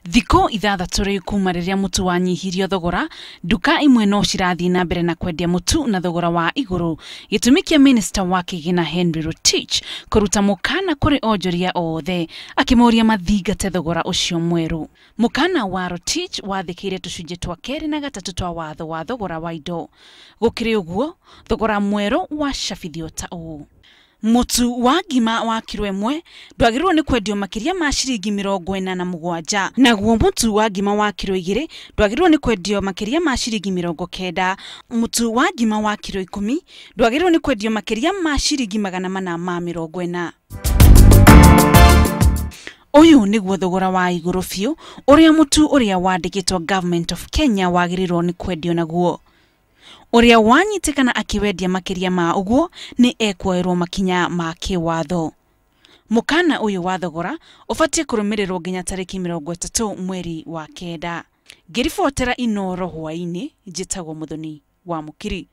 Thiko ithathatũ rĩu kuma rĩrĩa mutu wanyihirio thogora, nduka imwe no cirathie na mbere na kwendia mutu na thogora wa iguru. Gĩtũmi kĩa Minister wa Kĩgĩna Henry Rotich kũruta mũkana kũrĩ onjoria othe akĩmoria mathingate thogora ũcio mwerũ. Mũkana wa Rotich wathĩkĩire tũcunjĩ twa 2 na 3 twa watho wa thogora wa indo. Gũkĩrĩ ũguo, thogora mwerũ wacabithio ta ũũ: mutu wa ngima wa kilo 1 ndwagĩrĩirwo nĩ kwendio makĩria ma ciringi 47, naguo mutu wa ngima wa kilo 2 ndwagĩrĩirwo nĩ kwendio makĩria ma ciringi 90. Mutu wa ngima wa kilo 10 ndwagĩrĩirwo nĩ kwendio makĩria ma ciringi 440. Ũyũ nĩguo thogora wa igũrũ biũ ũrĩa mutu ũrĩa wandĩkĩtwo Government of Kenya wagĩrĩirwo nĩ kwendio naguo. Ũrĩa wanyitĩkana akĩwendia makĩria ma ũguo nĩ ekwoerwo makinya ma kĩwatho. Mũkana ũyũ wa thogora ũbatiĩ kũrũmĩrĩrwo nginya tarĩki 30 mweri wa 9. Ngĩribotera Inooro hwaĩ-inĩ, njĩtagwo Mũthoni wa Mũkiri.